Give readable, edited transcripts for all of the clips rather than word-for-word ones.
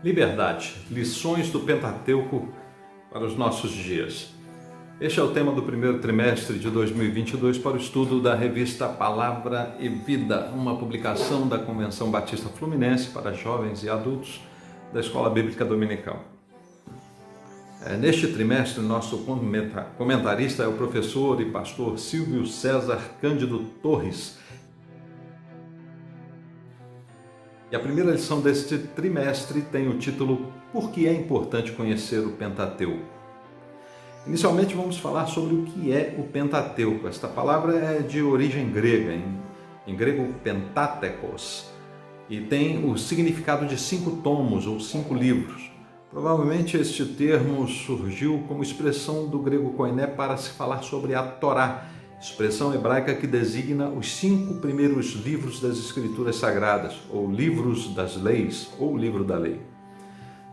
Liberdade, lições do Pentateuco para os nossos dias. Este é o tema do primeiro trimestre de 2022 para o estudo da revista Palavra e Vida, uma publicação da Convenção Batista Fluminense para jovens e adultos da Escola Bíblica Dominical. Neste trimestre, nosso comentarista é o professor e pastor Silvio César Cândido Torres. E a primeira lição deste trimestre tem o título Por que é importante conhecer o Pentateuco? Inicialmente vamos falar sobre o que é o Pentateuco. Esta palavra é de origem grega, em grego pentatecos, e tem o significado de 5 tomos ou 5 livros. Provavelmente este termo surgiu como expressão do grego koiné para se falar sobre a Torá, expressão hebraica que designa os 5 primeiros livros das Escrituras Sagradas, ou livros das leis, ou livro da lei.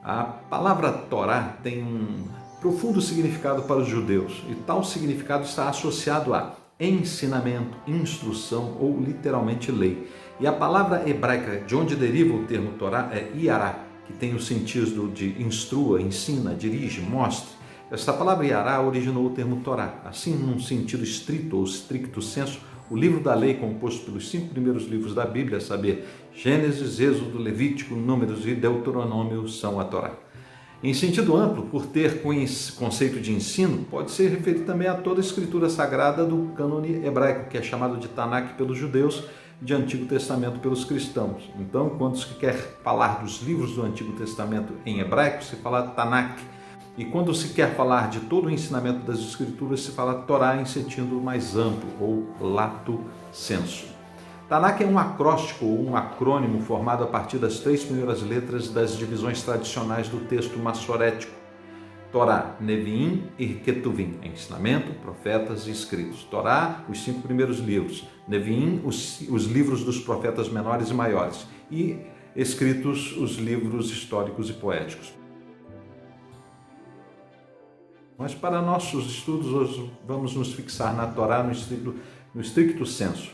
A palavra Torá tem um profundo significado para os judeus, e tal significado está associado a ensinamento, instrução ou literalmente lei. E a palavra hebraica de onde deriva o termo Torá é Iará, que tem o sentido de instrua, ensina, dirige, mostre. Esta palavra Iará originou o termo Torá. Assim, num sentido estrito ou stricto sensu, o livro da lei, composto pelos 5 primeiros livros da Bíblia, a saber, Gênesis, Êxodo, Levítico, Números e Deuteronômio, são a Torá. Em sentido amplo, por ter conceito de ensino, pode ser referido também a toda a escritura sagrada do cânone hebraico, que é chamado de Tanakh pelos judeus, de Antigo Testamento pelos cristãos. Então, quando se quer falar dos livros do Antigo Testamento em hebraico, se fala Tanakh. E quando se quer falar de todo o ensinamento das Escrituras, se fala Torá em sentido mais amplo, ou lato sensu. Tanakh é um acróstico ou um acrônimo formado a partir das 3 primeiras letras das divisões tradicionais do texto massorético. Torá, Neviim e Ketuvim, ensinamento, profetas e escritos. Torá, os 5 primeiros livros. Neviim, os livros dos profetas menores e maiores. E escritos, os livros históricos e poéticos. Mas para nossos estudos, hoje vamos nos fixar na Torá no stricto sensu.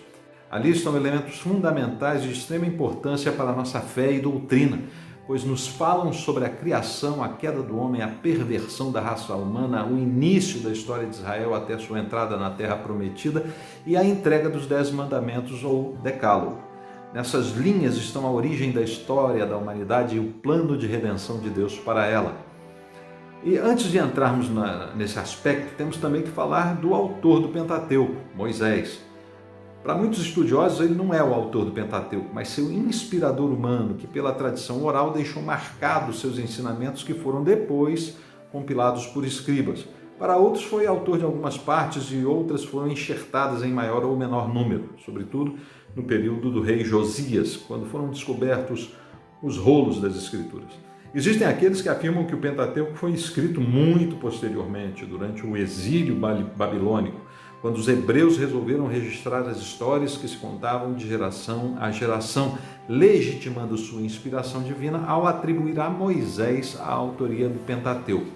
Ali estão elementos fundamentais de extrema importância para a nossa fé e doutrina, pois nos falam sobre a criação, a queda do homem, a perversão da raça humana, o início da história de Israel até sua entrada na Terra Prometida e a entrega dos 10 mandamentos ou decálogo. Nessas linhas estão a origem da história da humanidade e o plano de redenção de Deus para ela. E antes de entrarmos nesse aspecto, temos também que falar do autor do Pentateuco, Moisés. Para muitos estudiosos, ele não é o autor do Pentateuco, mas seu inspirador humano, que pela tradição oral deixou marcados seus ensinamentos que foram depois compilados por escribas. Para outros foi autor de algumas partes e outras foram enxertadas em maior ou menor número, sobretudo no período do rei Josias, quando foram descobertos os rolos das Escrituras. Existem aqueles que afirmam que o Pentateuco foi escrito muito posteriormente, durante o exílio babilônico, quando os hebreus resolveram registrar as histórias que se contavam de geração a geração, legitimando sua inspiração divina ao atribuir a Moisés a autoria do Pentateuco.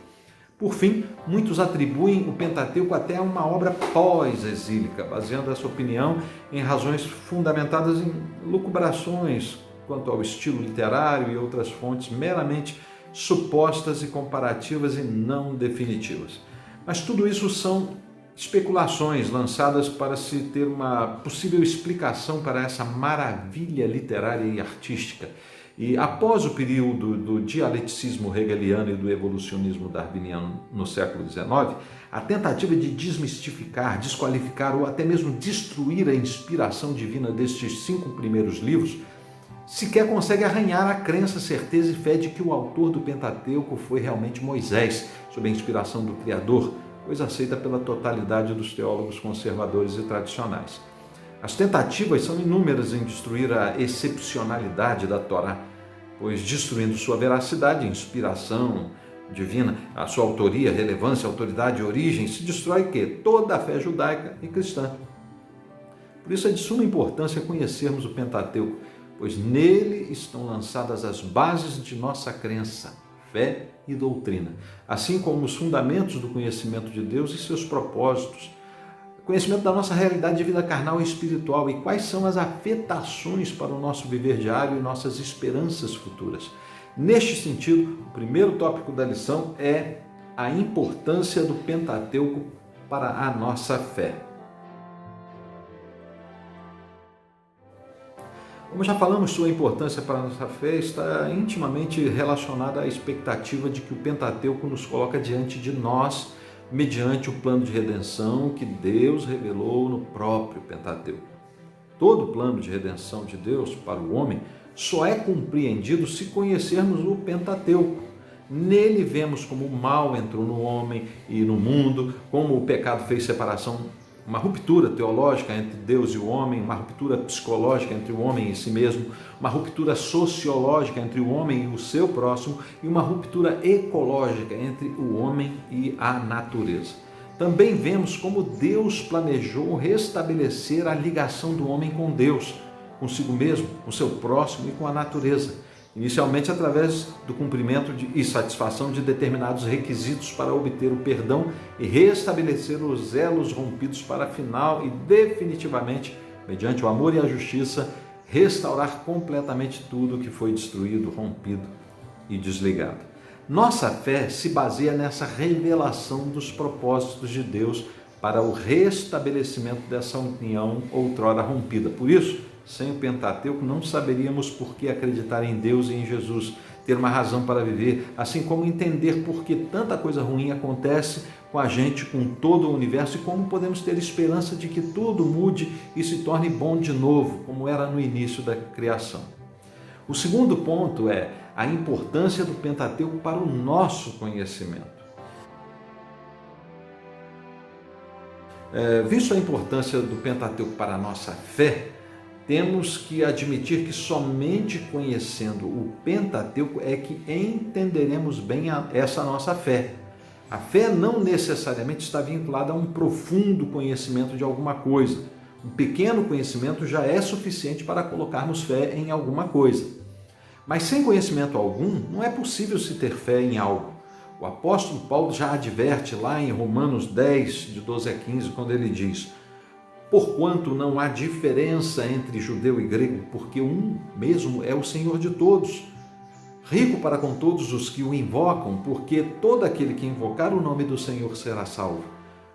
Por fim, muitos atribuem o Pentateuco até a uma obra pós-exílica, baseando essa opinião em razões fundamentadas em lucubrações quanto ao estilo literário e outras fontes meramente supostas e comparativas e não definitivas. Mas tudo isso são especulações lançadas para se ter uma possível explicação para essa maravilha literária e artística. E após o período do dialeticismo hegeliano e do evolucionismo darwiniano no século XIX, a tentativa de desmistificar, desqualificar ou até mesmo destruir a inspiração divina destes 5 primeiros livros sequer consegue arranhar a crença, certeza e fé de que o autor do Pentateuco foi realmente Moisés, sob a inspiração do Criador, coisa aceita pela totalidade dos teólogos conservadores e tradicionais. As tentativas são inúmeras em destruir a excepcionalidade da Torá, pois destruindo sua veracidade, inspiração divina, a sua autoria, relevância, autoridade e origem, se destrói o quê? Toda a fé judaica e cristã. Por isso é de suma importância conhecermos o Pentateuco, pois nele estão lançadas as bases de nossa crença, fé e doutrina, assim como os fundamentos do conhecimento de Deus e seus propósitos, conhecimento da nossa realidade de vida carnal e espiritual e quais são as afetações para o nosso viver diário e nossas esperanças futuras. Neste sentido, o primeiro tópico da lição é a importância do Pentateuco para a nossa fé. Como já falamos, sua importância para a nossa fé está intimamente relacionada à expectativa de que o Pentateuco nos coloca diante de nós, mediante o plano de redenção que Deus revelou no próprio Pentateuco. Todo o plano de redenção de Deus para o homem só é compreendido se conhecermos o Pentateuco. Nele vemos como o mal entrou no homem e no mundo, como o pecado fez separação, uma ruptura teológica entre Deus e o homem, uma ruptura psicológica entre o homem e si mesmo, uma ruptura sociológica entre o homem e o seu próximo e uma ruptura ecológica entre o homem e a natureza. Também vemos como Deus planejou restabelecer a ligação do homem com Deus, consigo mesmo, com seu próximo e com a natureza, inicialmente através do cumprimento e satisfação de determinados requisitos para obter o perdão e restabelecer os elos rompidos para final e definitivamente, mediante o amor e a justiça, restaurar completamente tudo que foi destruído, rompido e desligado. Nossa fé se baseia nessa revelação dos propósitos de Deus para o restabelecimento dessa união outrora rompida. Por isso, sem o Pentateuco, não saberíamos por que acreditar em Deus e em Jesus, ter uma razão para viver, assim como entender por que tanta coisa ruim acontece com a gente, com todo o universo, e como podemos ter esperança de que tudo mude e se torne bom de novo, como era no início da criação. O segundo ponto é a importância do Pentateuco para o nosso conhecimento. Visto a importância do Pentateuco para a nossa fé, temos que admitir que somente conhecendo o Pentateuco é que entenderemos bem essa nossa fé. A fé não necessariamente está vinculada a um profundo conhecimento de alguma coisa. Um pequeno conhecimento já é suficiente para colocarmos fé em alguma coisa. Mas sem conhecimento algum, não é possível se ter fé em algo. O apóstolo Paulo já adverte lá em Romanos 10, de 12 a 15, quando ele diz: porquanto não há diferença entre judeu e grego, porque um mesmo é o Senhor de todos, rico para com todos os que o invocam, porque todo aquele que invocar o nome do Senhor será salvo.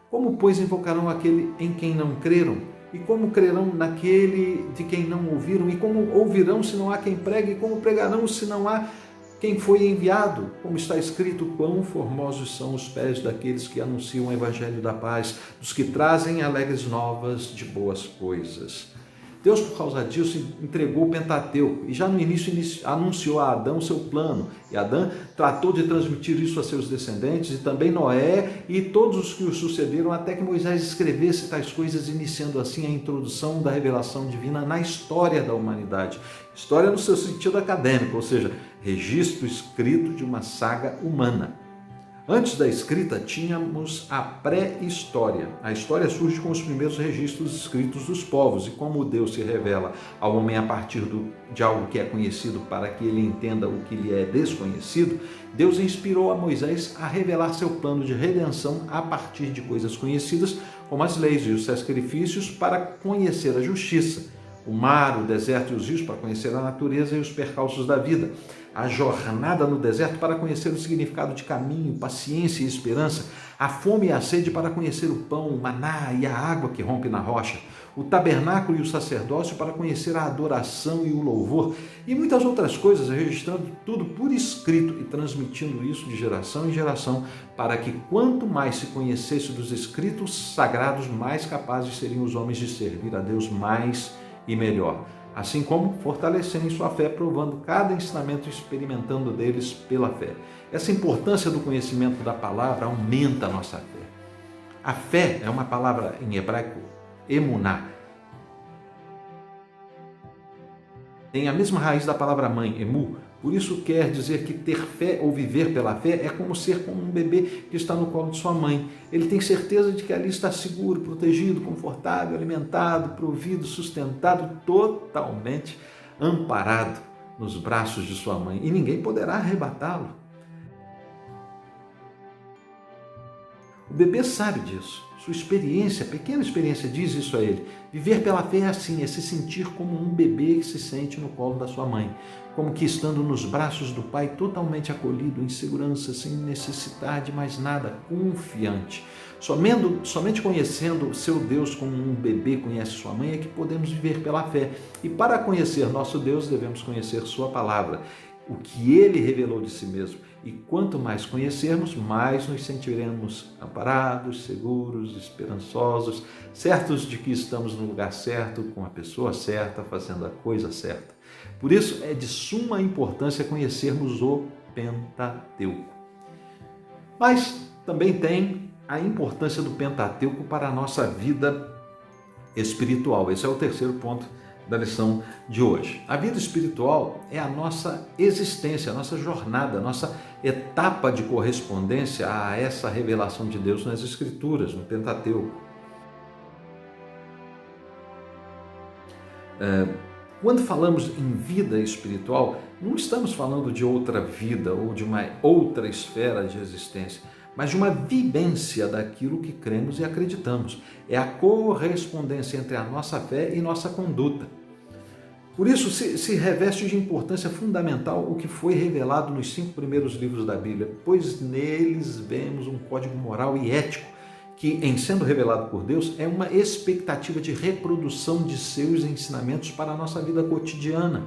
Como, pois, invocarão aquele em quem não creram? E como crerão naquele de quem não ouviram? E como ouvirão se não há quem pregue? E como pregarão se não há quem foi enviado? Como está escrito: quão formosos são os pés daqueles que anunciam o evangelho da paz, dos que trazem alegres novas de boas coisas. Deus, por causa disso, entregou o Pentateuco e já no início anunciou a Adão seu plano. E Adão tratou de transmitir isso a seus descendentes, e também Noé e todos os que o sucederam, até que Moisés escrevesse tais coisas, iniciando assim a introdução da revelação divina na história da humanidade. História no seu sentido acadêmico, ou seja, registro escrito de uma saga humana. Antes da escrita, tínhamos a pré-história. A história surge com os primeiros registros escritos dos povos, e como Deus se revela ao homem a partir de algo que é conhecido para que ele entenda o que lhe é desconhecido, Deus inspirou a Moisés a revelar seu plano de redenção a partir de coisas conhecidas, como as leis e os sacrifícios, para conhecer a justiça, o mar, o deserto e os rios, para conhecer a natureza e os percalços da vida, a jornada no deserto para conhecer o significado de caminho, paciência e esperança, a fome e a sede para conhecer o pão, o maná e a água que rompe na rocha, o tabernáculo e o sacerdócio para conhecer a adoração e o louvor, e muitas outras coisas, registrando tudo por escrito e transmitindo isso de geração em geração, para que quanto mais se conhecesse dos escritos sagrados, mais capazes seriam os homens de servir a Deus mais e melhor, assim como fortalecerem sua fé, provando cada ensinamento e experimentando deles pela fé. Essa importância do conhecimento da palavra aumenta a nossa fé. A fé é uma palavra em hebraico, emuná. Tem a mesma raiz da palavra mãe, emu. Por isso quer dizer que ter fé ou viver pela fé é como ser como um bebê que está no colo de sua mãe. Ele tem certeza de que ali está seguro, protegido, confortável, alimentado, provido, sustentado, totalmente amparado nos braços de sua mãe. E ninguém poderá arrebatá-lo. O bebê sabe disso. Sua experiência, pequena experiência, diz isso a ele. Viver pela fé é assim, é se sentir como um bebê que se sente no colo da sua mãe, como que estando nos braços do pai, totalmente acolhido, em segurança, sem necessitar de mais nada, confiante. Somente conhecendo seu Deus como um bebê conhece sua mãe é que podemos viver pela fé. E para conhecer nosso Deus, devemos conhecer sua palavra, o que ele revelou de si mesmo. E quanto mais conhecermos, mais nos sentiremos amparados, seguros, esperançosos, certos de que estamos no lugar certo, com a pessoa certa, fazendo a coisa certa. Por isso é de suma importância conhecermos o Pentateuco. Mas também tem a importância do Pentateuco para a nossa vida espiritual. Esse é o terceiro ponto da lição de hoje. A vida espiritual é a nossa existência, a nossa jornada, a nossa etapa de correspondência a essa revelação de Deus nas Escrituras, no Pentateuco. Quando falamos em vida espiritual, não estamos falando de outra vida ou de uma outra esfera de existência, mas de uma vivência daquilo que cremos e acreditamos. É a correspondência entre a nossa fé e nossa conduta. Por isso, se reveste de importância fundamental o que foi revelado nos 5 primeiros livros da Bíblia, pois neles vemos um código moral e ético que, em sendo revelado por Deus, é uma expectativa de reprodução de seus ensinamentos para a nossa vida cotidiana.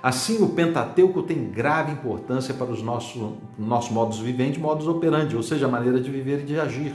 Assim, o Pentateuco tem grave importância para os nossos modos viventes, modus operandi, ou seja, a maneira de viver e de agir.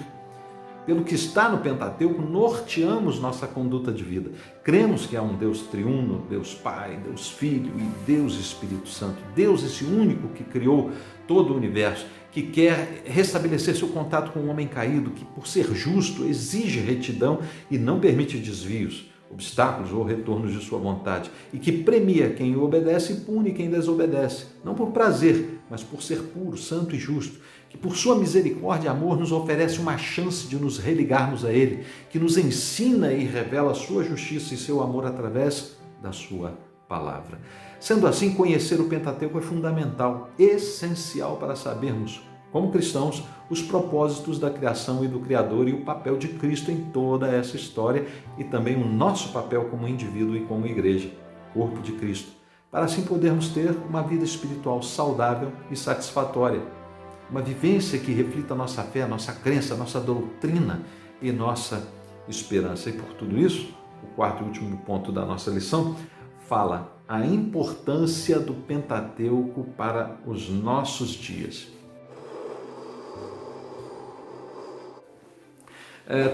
Pelo que está no Pentateuco, norteamos nossa conduta de vida. Cremos que há um Deus triuno, Deus Pai, Deus Filho e Deus Espírito Santo. Deus, esse único que criou todo o universo, que quer restabelecer seu contato com o homem caído, que por ser justo exige retidão e não permite desvios, obstáculos ou retornos de sua vontade, e que premia quem o obedece e pune quem desobedece, não por prazer, mas por ser puro, santo e justo, que por sua misericórdia e amor nos oferece uma chance de nos religarmos a Ele, que nos ensina e revela a sua justiça e seu amor através da sua palavra. Sendo assim, conhecer o Pentateuco é fundamental, essencial para sabermos, como cristãos, os propósitos da criação e do Criador e o papel de Cristo em toda essa história e também o nosso papel como indivíduo e como igreja, corpo de Cristo, para assim podermos ter uma vida espiritual saudável e satisfatória, uma vivência que reflita a nossa fé, a nossa crença, a nossa doutrina e nossa esperança. E por tudo isso, o quarto e último ponto da nossa lição fala a importância do Pentateuco para os nossos dias.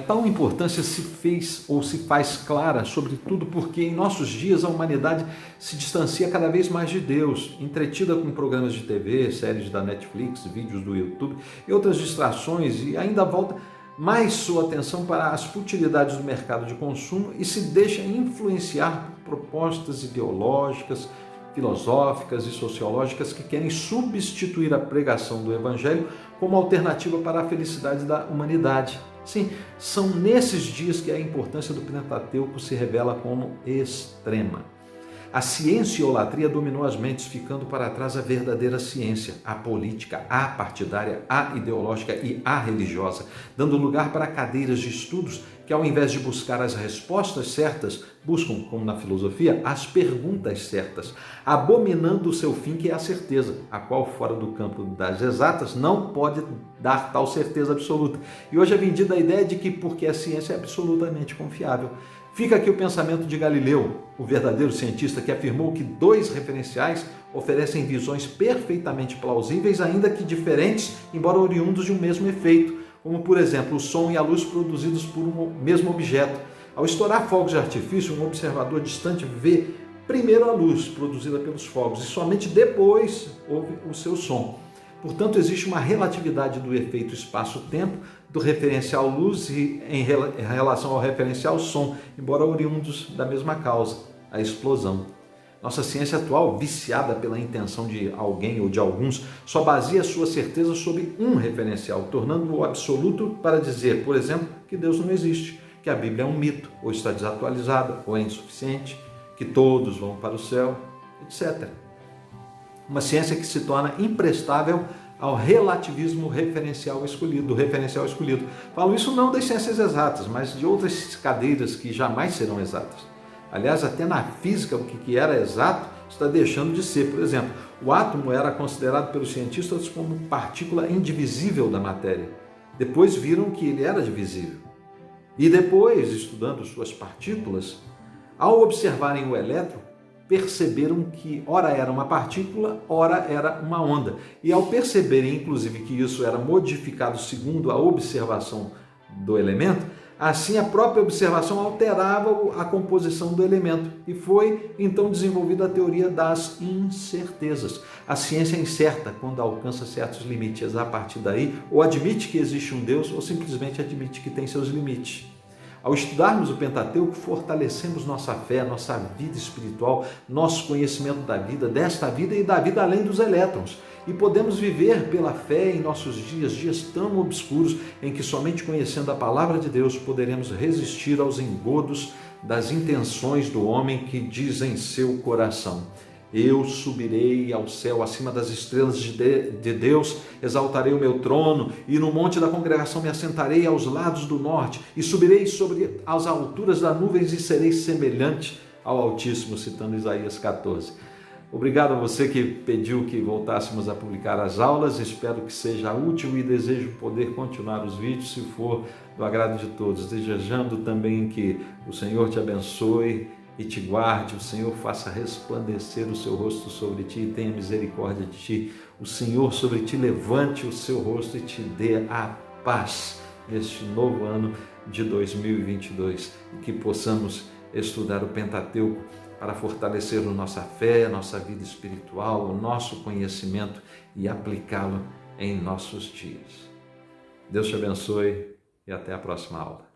Tal importância se fez ou se faz clara, sobretudo porque em nossos dias a humanidade se distancia cada vez mais de Deus, entretida com programas de TV, séries da Netflix, vídeos do YouTube e outras distrações, e ainda volta mais sua atenção para as futilidades do mercado de consumo e se deixa influenciar por propostas ideológicas, filosóficas e sociológicas que querem substituir a pregação do Evangelho como alternativa para a felicidade da humanidade. Sim, são nesses dias que a importância do Pentateuco se revela como extrema. A cienciolatria dominou as mentes, ficando para trás a verdadeira ciência, a política, a partidária, a ideológica e a religiosa, dando lugar para cadeiras de estudos que, ao invés de buscar as respostas certas, buscam, como na filosofia, as perguntas certas, abominando o seu fim, que é a certeza, a qual, fora do campo das exatas, não pode dar tal certeza absoluta. E hoje é vendida a ideia de que, porque a ciência é absolutamente confiável. Fica aqui o pensamento de Galileu, o verdadeiro cientista que afirmou que 2 referenciais oferecem visões perfeitamente plausíveis, ainda que diferentes, embora oriundos de um mesmo efeito, como, por exemplo, o som e a luz produzidos por um mesmo objeto. Ao estourar fogos de artifício, um observador distante vê primeiro a luz produzida pelos fogos e somente depois ouve o seu som. Portanto, existe uma relatividade do efeito espaço-tempo, do referencial luz e em relação ao referencial som, embora oriundos da mesma causa, a explosão. Nossa ciência atual, viciada pela intenção de alguém ou de alguns, só baseia sua certeza sobre um referencial, tornando-o absoluto para dizer, por exemplo, que Deus não existe, que a Bíblia é um mito, ou está desatualizada, ou é insuficiente, que todos vão para o céu, etc. Uma ciência que se torna imprestável ao relativismo referencial escolhido. Falo isso não das ciências exatas, mas de outras cadeiras que jamais serão exatas. Aliás, até na física, o que era exato está deixando de ser. Por exemplo, o átomo era considerado pelos cientistas como partícula indivisível da matéria. Depois viram que ele era divisível. E depois, estudando suas partículas, ao observarem o elétron, perceberam que ora era uma partícula, ora era uma onda. E ao perceberem, inclusive, que isso era modificado segundo a observação do elemento, assim a própria observação alterava a composição do elemento. E foi então desenvolvida a teoria das incertezas. A ciência é incerta quando alcança certos limites. A partir daí, ou admite que existe um Deus, ou simplesmente admite que tem seus limites. Ao estudarmos o Pentateuco, fortalecemos nossa fé, nossa vida espiritual, nosso conhecimento da vida, desta vida e da vida além dos elétrons. E podemos viver pela fé em nossos dias tão obscuros, em que somente conhecendo a palavra de Deus poderemos resistir aos engodos das intenções do homem que diz em seu coração: eu subirei ao céu acima das estrelas de Deus, exaltarei o meu trono, e no monte da congregação me assentarei aos lados do norte, e subirei sobre as alturas das nuvens e serei semelhante ao Altíssimo, citando Isaías 14. Obrigado a você que pediu que voltássemos a publicar as aulas, espero que seja útil e desejo poder continuar os vídeos, se for do agrado de todos, desejando também que o Senhor te abençoe e te guarde, o Senhor faça resplandecer o seu rosto sobre ti e tenha misericórdia de ti. O Senhor sobre ti levante o seu rosto e te dê a paz neste novo ano de 2022. E que possamos estudar o Pentateuco para fortalecer a nossa fé, a nossa vida espiritual, o nosso conhecimento e aplicá-lo em nossos dias. Deus te abençoe e até a próxima aula.